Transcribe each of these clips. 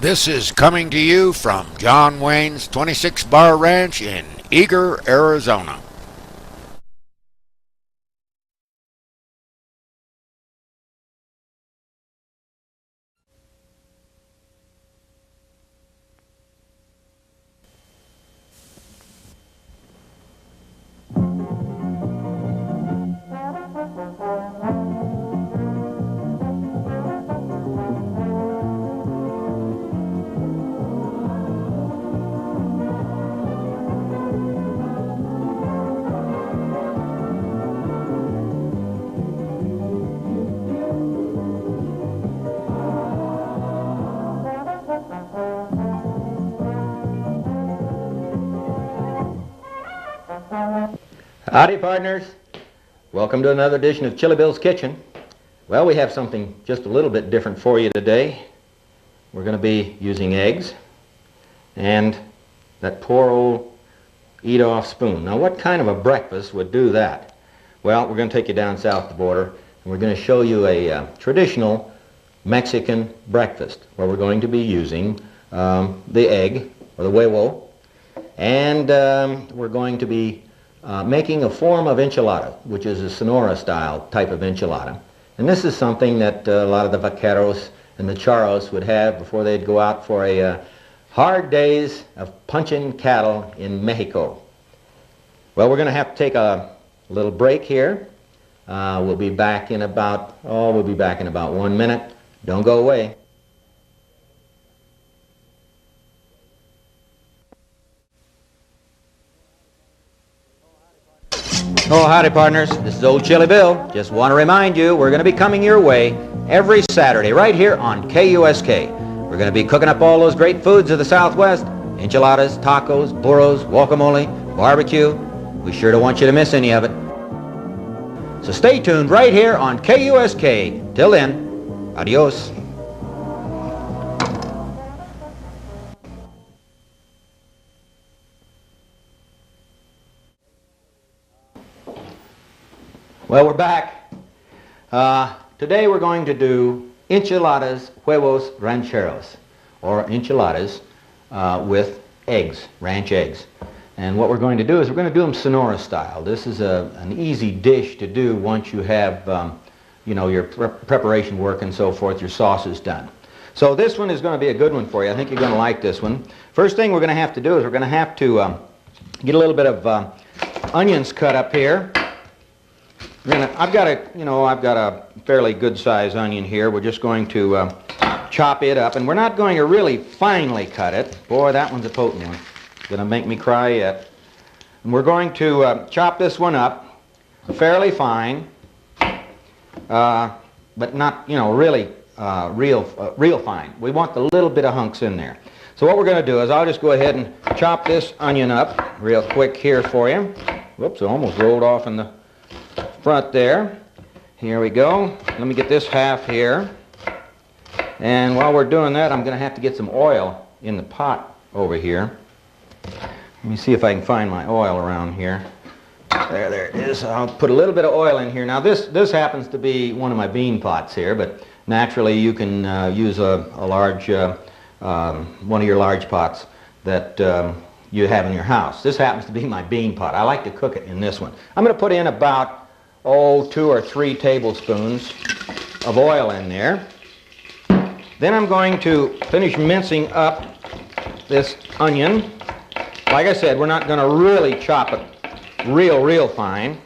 This is coming to you from John Wayne's 26 Bar Ranch in Eager, Arizona. Howdy, partners. Welcome to another edition of Chilibill'S Kitchen. Well, we have something just a little bit different for you today. We're going to be using eggs and that poor old eat-off spoon. Now, what kind of a breakfast would do that? Well, we're going to take you down south the border and we're going to show you a traditional Mexican breakfast where we're going to be using the egg, or the huevo, and we're going to be making a form of enchilada, which is a Sonora-style type of enchilada. And this is something that a lot of the vaqueros and the charros would have before they'd go out for a hard days of punching cattle in Mexico. Well, we're going to have to take a little break here. We'll be back in about 1 minute. Don't go away. Oh, howdy, partners. This is old Chili Bill. Just want to remind you, we're going to be coming your way every Saturday right here on KUSK. We're going to be cooking up all those great foods of the Southwest: enchiladas, tacos, burros, guacamole, barbecue. We sure don't want you to miss any of it. So stay tuned right here on KUSK. Till then, adios. Well, we're back. Today we're going to do enchiladas, huevos rancheros, or enchiladas with eggs, ranch eggs. And what we're going to do is we're going to do them Sonora style. This is an easy dish to do once you have, your preparation work and so forth, your sauces done. So this one is going to be a good one for you. I think you're going to like this one. First thing we're going to have to do is we're going to have to get a little bit of onions cut up here. I've got a fairly good size onion here. We're just going to chop it up, and we're not going to really finely cut it. Boy, that one's a potent one. It's going to make me cry yet. And we're going to chop this one up fairly fine, but not, really real fine. We want the little bit of hunks in there. So what we're going to do is I'll just go ahead and chop this onion up real quick here for you. Whoops, it almost rolled off in the front there. Here we go. Let me get this half here. And while we're doing that, I'm going to have to get some oil in the pot over here. Let me see if I can find my oil around here. There it is. I'll put a little bit of oil in here. Now this happens to be one of my bean pots here, but naturally you can use a large, one of your large pots that you have in your house. This happens to be my bean pot. I like to cook it in this one. I'm going to put in about 2 or 3 tablespoons of oil in there. Then I'm going to finish mincing up this onion. Like I said, we're not going to really chop it real fine.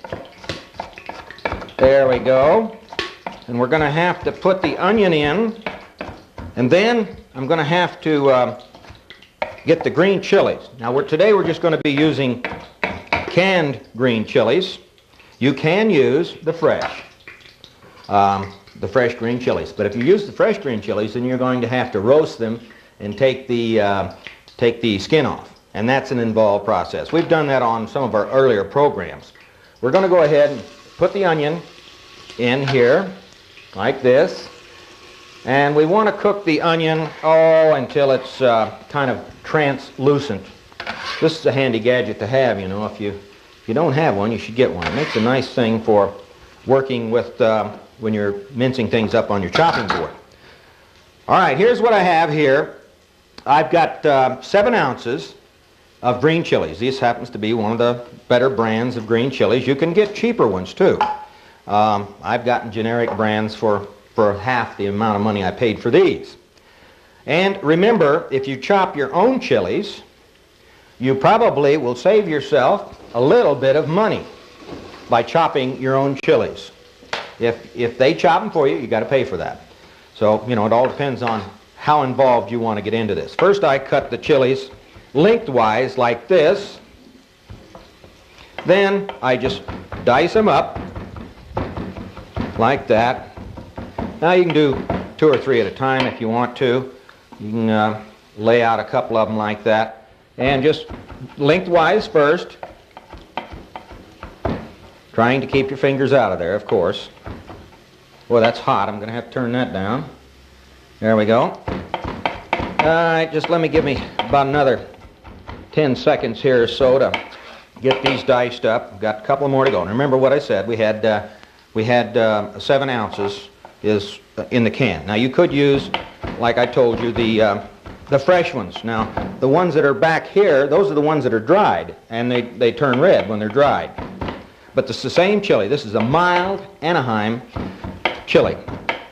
There we go. And we're going to have to put the onion in, and then I'm going to have to get the green chilies. Now today we're just going to be using canned green chilies. You can use the fresh green chilies, but if you use the fresh green chilies, then you're going to have to roast them and take the skin off, and that's an involved process. We've done that on some of our earlier programs. We're going to go ahead and put the onion in here like this, and we want to cook the onion until it's kind of translucent. This is a handy gadget to have, if you don't have one, you should get one. It makes a nice thing for working with when you're mincing things up on your chopping board. All right, here's what I have here. I've got 7 ounces of green chilies. This happens to be one of the better brands of green chilies. You can get cheaper ones too. I've gotten generic brands for half the amount of money I paid for these. And remember, if you chop your own chilies, you probably will save yourself a little bit of money by chopping your own chilies. If they chop them for you, you got to pay for that. So, you know, it all depends on how involved you want to get into this. First, I cut the chilies lengthwise like this. Then I just dice them up like that. Now you can do 2 or 3 at a time if you want to. You can lay out a couple of them like that. And just lengthwise first, trying to keep your fingers out of there, of course. Boy, that's hot. I'm going to have to turn that down. There we go. All right, just give me about another 10 seconds here or so to get these diced up. We've got a couple more to go. And remember what I said. We had 7 ounces is in the can. Now you could use, like I told you, the fresh ones. Now the ones that are back here, those are the ones that are dried, and they turn red when they're dried. But it's the same chili. This is a mild Anaheim chili.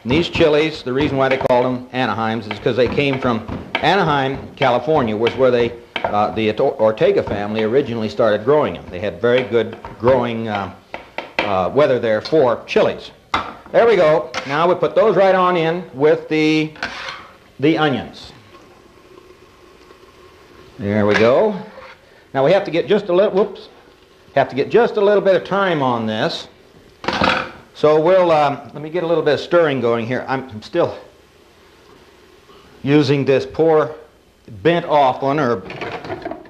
And these chilies, the reason why they call them Anaheims is because they came from Anaheim, California, was where the Ortega family originally started growing them. They had very good growing weather there for chilies. There we go. Now we put those right on in with the onions. There we go. Now we have to get just a little, bit of time on this. So we'll, let me get a little bit of stirring going here. I'm still using this poor bent off one, or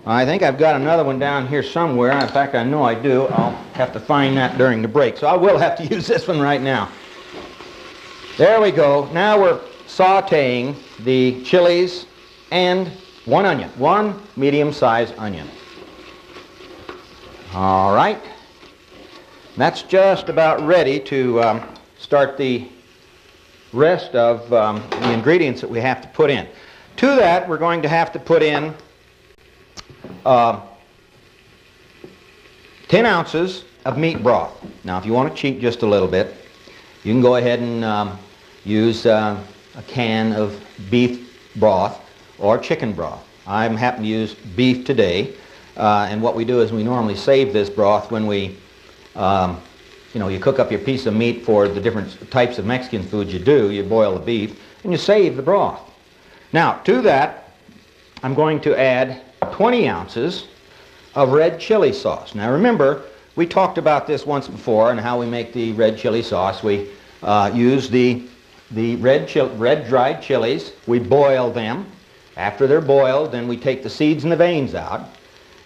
I think I've got another one down here somewhere. In fact, I know I do. I'll have to find that during the break. So I will have to use this one right now. There we go. Now we're sauteing the chilies and one medium-sized onion. All right. That's just about ready to start the rest of the ingredients that we have to put in. To that, we're going to have to put in 10 ounces of meat broth. Now, if you want to cheat just a little bit, you can go ahead and use a can of beef broth or chicken broth. I happen to use beef today, and what we do is we normally save this broth when we, you cook up your piece of meat for the different types of Mexican foods you do. You boil the beef, and you save the broth. Now, to that, I'm going to add 20 ounces of red chili sauce. Now, remember, we talked about this once before and how we make the red chili sauce. We use the red dried chilies. We boil them. After they're boiled, then we take the seeds and the veins out.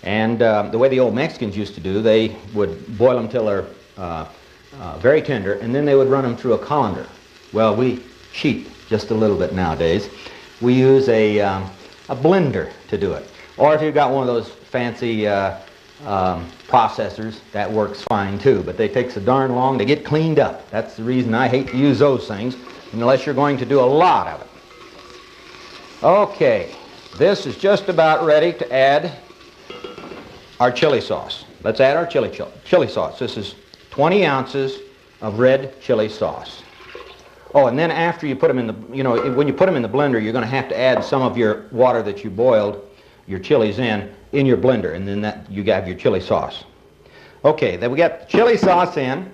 And the way the old Mexicans used to do, they would boil them till they're very tender, and then they would run them through a colander. Well, we cheat just a little bit nowadays. We use a blender to do it. Or if you've got one of those fancy processors, that works fine too. But they take so darn long to get cleaned up. That's the reason I hate to use those things, unless you're going to do a lot of it. Okay, this is just about ready to add our chili sauce. Let's add our chili sauce. This is 20 ounces of red chili sauce. Oh, and then after you put them in the, when you put them in the blender, you're going to have to add some of your water that you boiled your chilies in your blender, and then that you have your chili sauce. Okay, then we got the chili sauce in.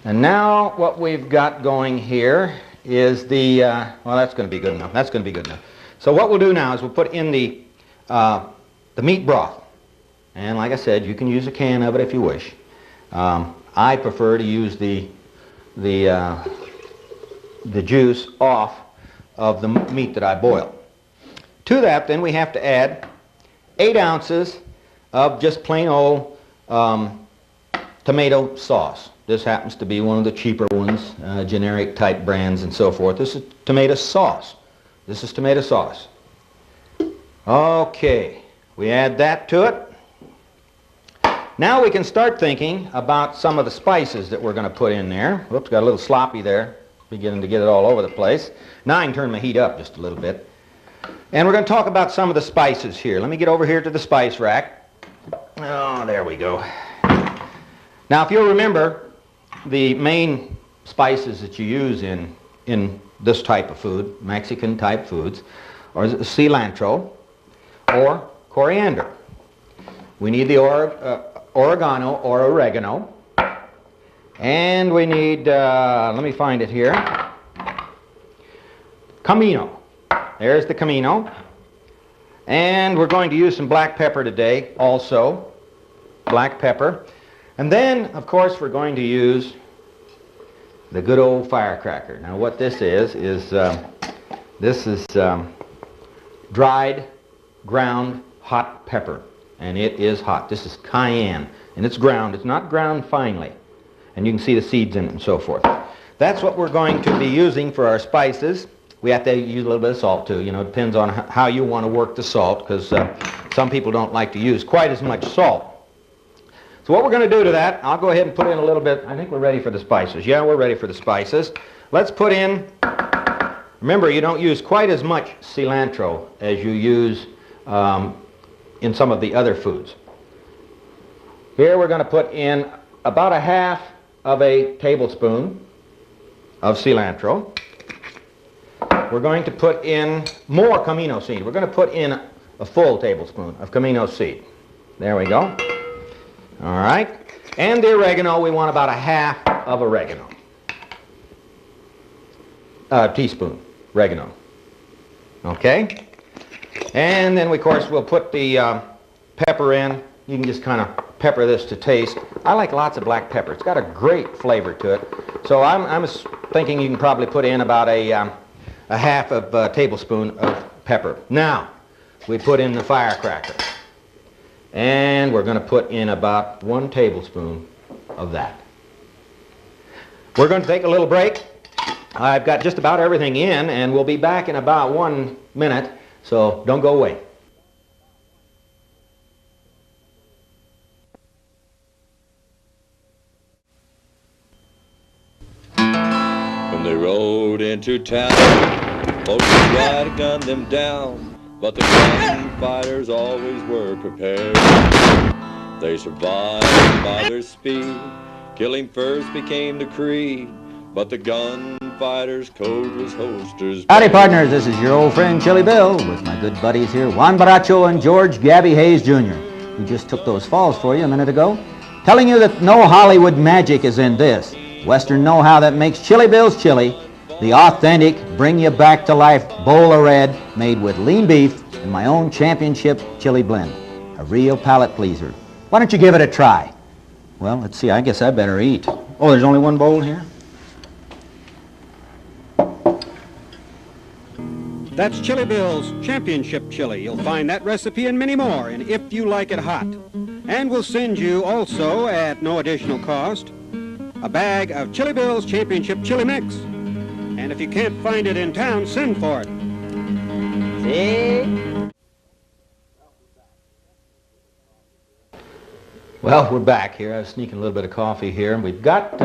And now what we've got going here is the, well, that's going to be good enough. That's going to be good enough. So what we'll do now is we'll put in the meat broth. And like I said, you can use a can of it if you wish. I prefer to use the juice off of the meat that I boil. To that, then, we have to add 8 ounces of just plain old tomato sauce. This happens to be one of the cheaper ones, generic type brands and so forth. This is tomato sauce. This is tomato sauce. Okay, we add that to it. Now we can start thinking about some of the spices that we're going to put in there. Whoops, got a little sloppy there. beginning to get it all over the place. Now I can turn my heat up just a little bit. And we're going to talk about some of the spices here. Let me get over here to the spice rack. Oh, there we go. Now, if you'll remember, the main spices that you use in this type of food, Mexican type foods, are cilantro or coriander. We need the oregano or oregano. And we need, let me find it here, comino. There's the comino. And we're going to use some black pepper today also, black pepper. And then, of course, we're going to use the good old firecracker. Now what this is dried, ground, hot pepper. And it is hot. This is cayenne. And it's ground. It's not ground finely. And you can see the seeds in it and so forth. That's what we're going to be using for our spices. We have to use a little bit of salt too. You know, it depends on how you want to work the salt, because some people don't like to use quite as much salt. So what we're going to do to that, I'll go ahead and put in a little bit. I think we're ready for the spices. Yeah, we're ready for the spices. Let's put in, remember, you don't use quite as much cilantro as you use in some of the other foods. Here we're going to put in about a half of a tablespoon of cilantro. We're going to put in more comino seed. We're going to put in a full tablespoon of comino seed. There we go. All right. And the oregano, we want about a half of oregano. Teaspoon oregano. Okay. And then, of course, we'll put the pepper in. You can just kind of pepper this to taste. I like lots of black pepper. It's got a great flavor to it. So I'm thinking you can probably put in about a half of a tablespoon of pepper. Now, we put in the firecracker. And we're going to put in about 1 tablespoon of that. We're going to take a little break. I've got just about everything in, and we'll be back in about 1 minute, so don't go away. When they rode into town, folks tried to gun them down, but the gunfighters always were prepared. They survived by their speed, killing first became the creed, but the gunfighters' code was holsters. Howdy, partners. This is your old friend Chili Bill with my good buddies here, Juan Baracho and George Gabby Hayes Jr., who just took those falls for you a minute ago, telling you that no Hollywood magic is in this. Western know-how that makes Chilibill'S chili, the authentic, bring-you-back-to-life bowl of red made with lean beef and my own championship chili blend. A real palate pleaser. Why don't you give it a try? Well, let's see. I guess I better eat. Oh, there's only one bowl here? That's Chilibill'S Championship Chili. You'll find that recipe and many more in If You Like It Hot. And we'll send you also, at no additional cost, a bag of Chilibill'S Championship Chili Mix. And if you can't find it in town, send for it. See? Well, we're back here. I was sneaking a little bit of coffee here, and we've got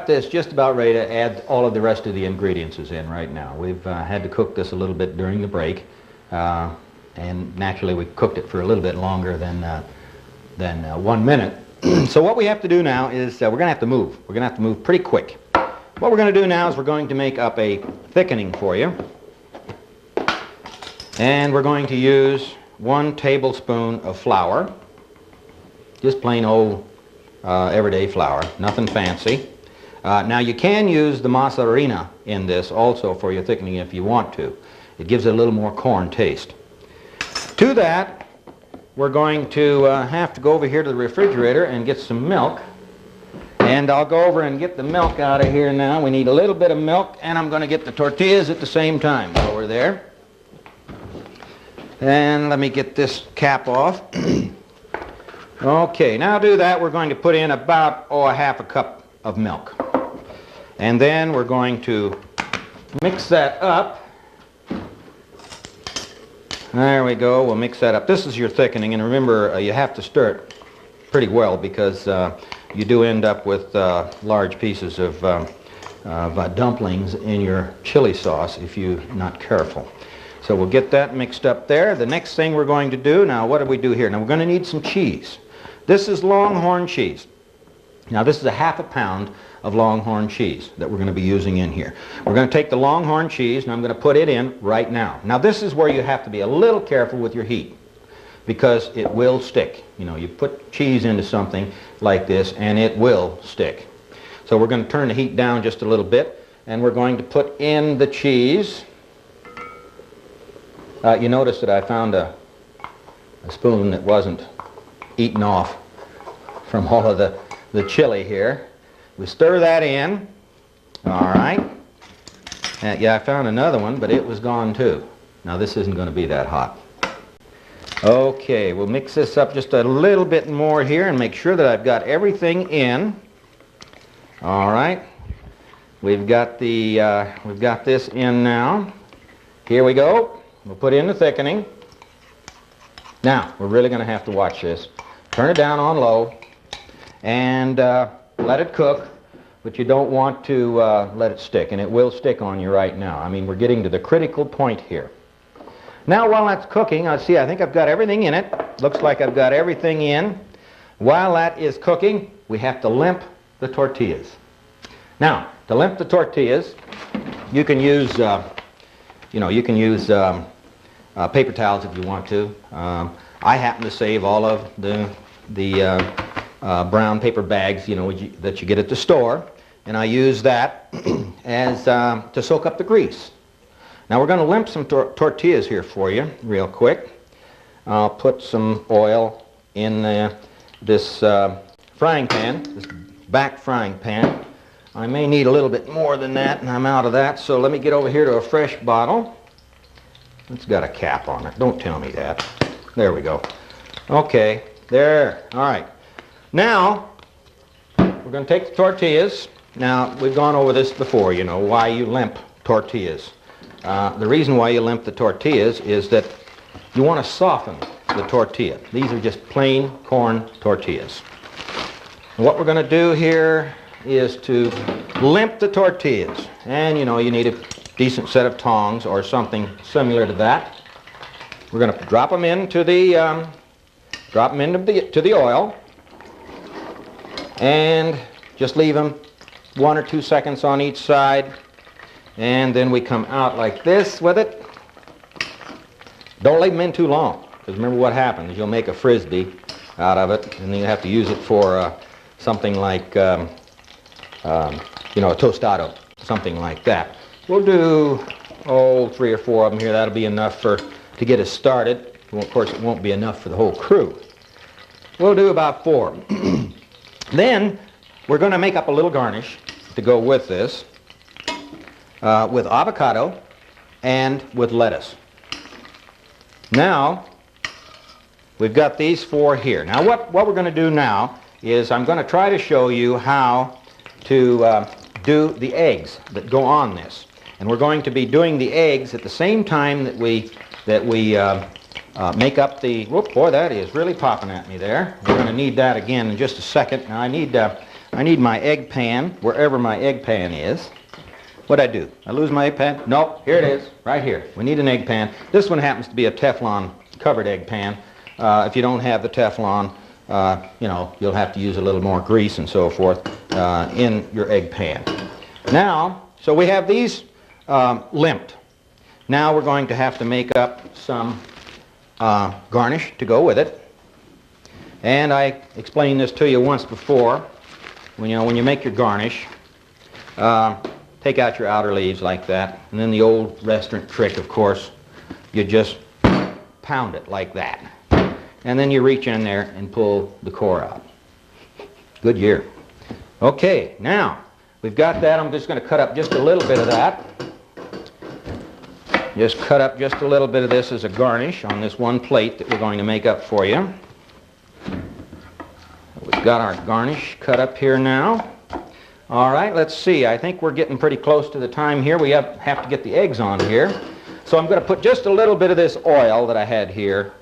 this just about ready to add all of the rest of the ingredients in right now. We've had to cook this a little bit during the break, and naturally we cooked it for a little bit longer than 1 minute. So what we have to do now is we're going to have to move. We're going to have to move pretty quick. What we're going to do now is we're going to make up a thickening for you. And we're going to use 1 tablespoon of flour. Just plain old everyday flour, nothing fancy. Now you can use the masa harina in this also for your thickening if you want to. It gives it a little more corn taste. To that, we're going to have to go over here to the refrigerator and get some milk. And I'll go over and get the milk out of here now. We need a little bit of milk, and I'm going to get the tortillas at the same time while we're there. And let me get this cap off. Okay, now to do that, we're going to put in about, a half a cup of milk. And then we're going to mix that up. There we go, we'll mix that up. This is your thickening, and remember, you have to stir it pretty well because you do end up with large pieces of dumplings in your chili sauce if you're not careful. So we'll get that mixed up there. The next thing we're going to do, now what do we do here? Now we're going to need some cheese. This is Longhorn cheese. Now this is a ½ pound of Longhorn cheese that we're going to be using in here. We're going to take the Longhorn cheese and I'm going to put it in right now. Now this is where you have to be a little careful with your heat because it will stick. You know, you put cheese into something like this and it will stick. So we're going to turn the heat down just a little bit and we're going to put in the cheese. You notice that I found a spoon that wasn't eaten off from all of the chili here. We stir that in. All right. Yeah, I found another one, but it was gone too. Now this isn't going to be that hot. Okay, we'll mix this up just a little bit more here and make sure that I've got everything in. All right. We've got this in now. Here we go. We'll put in the thickening. Now, we're really going to have to watch this. Turn it down on low and let it cook, but you don't want to let it stick, and it will stick on you right now. I mean, we're getting to the critical point here. Now, while that's cooking, I think I've got everything in it. Looks like I've got everything in. While that is cooking, we have to limp the tortillas. Now, to limp the tortillas, you can use, paper towels if you want to. I happen to save all of the brown paper bags, that you get at the store, and I use that as to soak up the grease. Now we're going to limp some tortillas here for you, real quick. I'll put some oil in this frying pan, this back frying pan. I may need a little bit more than that, and I'm out of that, so let me get over here to a fresh bottle. It's got a cap on it. Don't tell me that. There we go. Okay, there. All right. Now, we're going to take the tortillas. Now, we've gone over this before, why you limp tortillas. The reason why you limp the tortillas is that you want to soften the tortilla. These are just plain corn tortillas. And what we're going to do here is to limp the tortillas. And, you need a decent set of tongs or something similar to that. We're going to drop them into the oil and just leave them 1 or 2 seconds on each side, and then we come out like this with it. Don't leave them in too long, because remember what happens. You'll make a frisbee out of it, and then you have to use it for something like a tostado, something like that. We'll do 3 or 4 of them here. That'll be enough to get us started. Well, of course, it won't be enough for the whole crew. We'll do about 4. Then we're going to make up a little garnish to go with this, with avocado and with lettuce. Now, we've got these 4 here. Now, what we're going to do now is I'm going to try to show you how to do the eggs that go on this. And we're going to be doing the eggs at the same time that we make up the, whoop, boy, that is really popping at me there. We're going to need that again in just a second. Now I need my egg pan, wherever my egg pan is. What'd I do? I lose my egg pan? No, here it is, right here. We need an egg pan. This one happens to be a Teflon covered egg pan. If you don't have the Teflon, you'll have to use a little more grease and so forth in your egg pan. Now, so we have these limped. Now we're going to have to make up some garnish to go with it. And I explained this to you once before. When you make your garnish, take out your outer leaves like that, and then the old restaurant trick, of course, you just pound it like that. And then you reach in there and pull the core out. Good year. Okay, now we've got that. I'm just going to cut up just a little bit of that. Just cut up just a little bit of this as a garnish on this one plate that we're going to make up for you. We've got our garnish cut up here now. All right, let's see. I think we're getting pretty close to the time here. We have to get the eggs on here. So I'm going to put just a little bit of this oil that I had here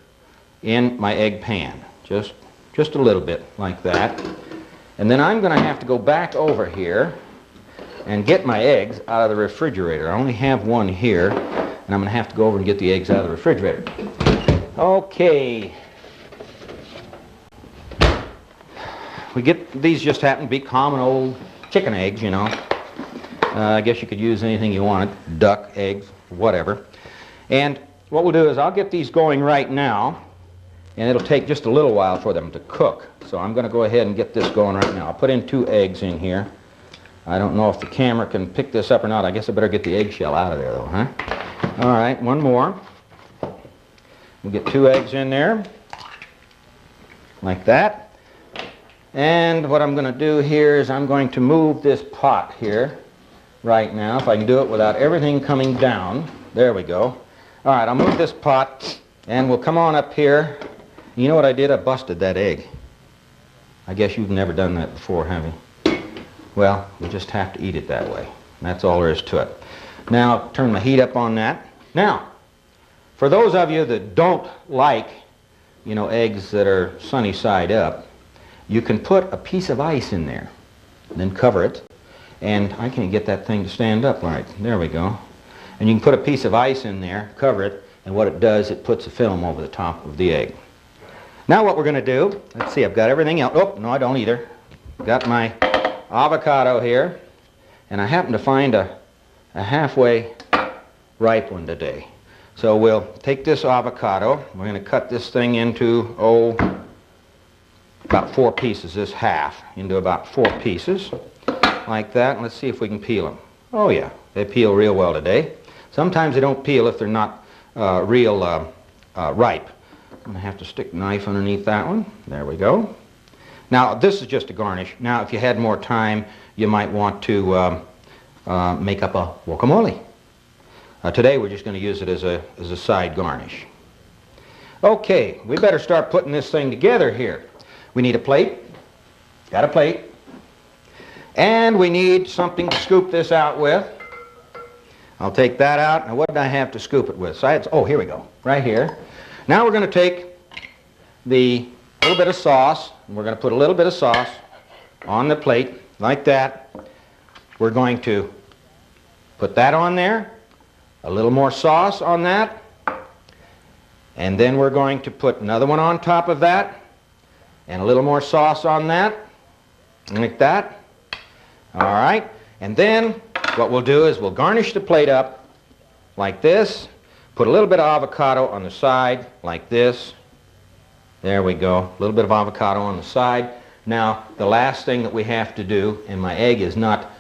in my egg pan. Just a little bit like that. And then I'm going to have to go back over here and get my eggs out of the refrigerator. I only have one here, and I'm going to have to go over and get the eggs out of the refrigerator. Okay. These just happen to be common old chicken eggs, you know. I guess you could use anything you wanted, duck, eggs, whatever. And what we'll do is I'll get these going right now, and it'll take just a little while for them to cook. So I'm going to go ahead and get this going right now. I'll put in 2 eggs in here. I don't know if the camera can pick this up or not. I guess I better get the eggshell out of there, though, huh? All right, one more. We'll get 2 eggs in there, like that. And what I'm going to do here is I'm going to move this pot here right now, if I can do it without everything coming down. There we go. All right, I'll move this pot, and we'll come on up here. You know what I did? I busted that egg. I guess you've never done that before, have you? Well, we just have to eat it that way. That's all there is to it. Now, turn the heat up on that. Now, for those of you that don't like, you know, eggs that are sunny side up, you can put a piece of ice in there, then cover it, and I can't get that thing to stand up right. There we go. And you can put a piece of ice in there, cover it, and what it does, it puts a film over the top of the egg. Now what we're going to do, let's see, I've got everything else. Oh, no, I don't either. Got my avocado here, and I happen to find a halfway ripe one today. So we'll take this avocado, we're going to cut this thing into, about 4 pieces, this half, into about 4 pieces, like that. And let's see if we can peel them. Oh yeah, they peel real well today. Sometimes they don't peel if they're not real ripe. I'm going to have to stick a knife underneath that one. There we go. Now, this is just a garnish. Now, if you had more time, you might want to make up a guacamole. Today, we're just going to use it as a side garnish. Okay, we better start putting this thing together here. We need a plate. Got a plate. And we need something to scoop this out with. I'll take that out. Now, what did I have to scoop it with? So I had, oh, here we go. Right here. Now we're going to take the little bit of sauce, and we're going to put a little bit of sauce on the plate, like that. We're going to put that on there, a little more sauce on that, and then we're going to put another one on top of that, and a little more sauce on that, like that. All right, and then what we'll do is we'll garnish the plate up like this, put a little bit of avocado on the side, like this. There we go, a little bit of avocado on the side. Now, the last thing that we have to do, and my egg is not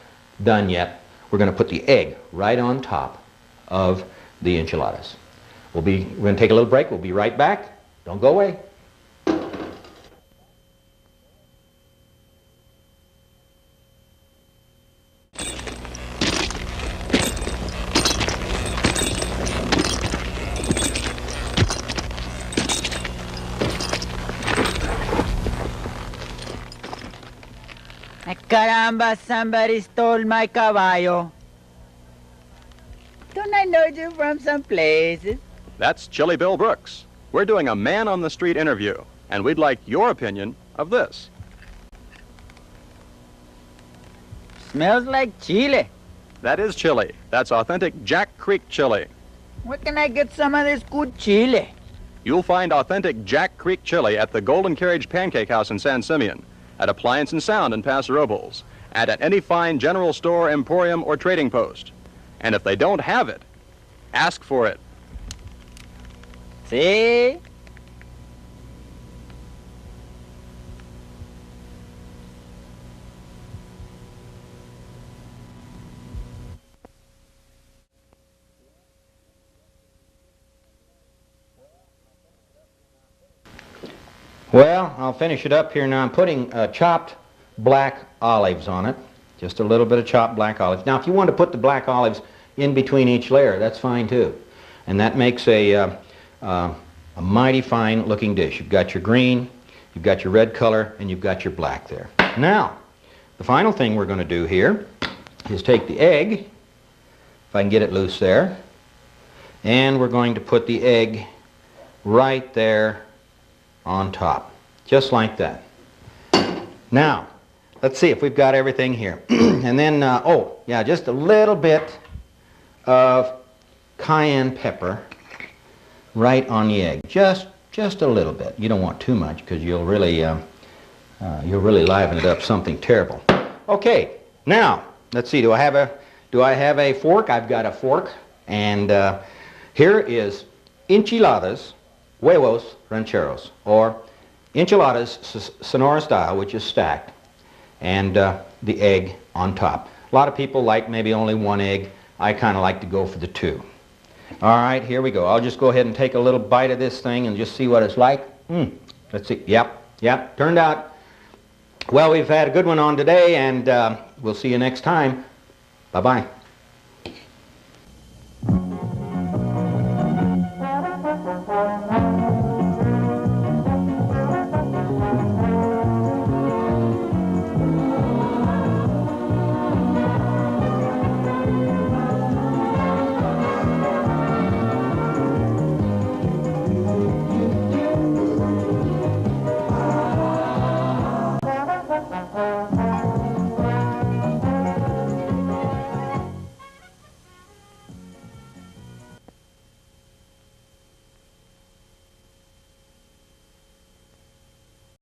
done yet, we're going to put the egg right on top of the enchiladas. We're going to take a little break. We'll be right back. Don't go away. Caramba, somebody stole my caballo. Don't I know you from some places? That's Chili Bill Brooks. We're doing a man-on-the-street interview, and we'd like your opinion of this. Smells like chili. That is chili. That's authentic Jack Creek chili. Where can I get some of this good chili? You'll find authentic Jack Creek chili at the Golden Carriage Pancake House in San Simeon, at Appliance and Sound in Paso Robles, and at any fine general store, emporium, or trading post. And if they don't have it, ask for it. See? Well, I'll finish it up here now. I'm putting chopped black olives on it. Just a little bit of chopped black olives. Now, if you want to put the black olives in between each layer, that's fine too. And that makes a mighty fine looking dish. You've got your green, you've got your red color, and you've got your black there. Now, the final thing we're going to do here is take the egg, if I can get it loose there, and we're going to put the egg right there on top, just like that. Now, let's see if we've got everything here. And then, oh, yeah, just a little bit of cayenne pepper right on the egg. Just a little bit. You don't want too much because you'll really liven it up something terrible. Okay, now let's see. Do I have a fork? I've got a fork, and here is enchiladas, huevos rancheros, or enchiladas Sonora style, which is stacked, and the egg on top. A lot of people like maybe only one egg. I kind of like to go for the two. All right, here we go. I'll just go ahead and take a little bite of this thing and just see what it's like. Let's see. Yep. Turned out, well, we've had a good one on today, and we'll see you next time. Bye-bye.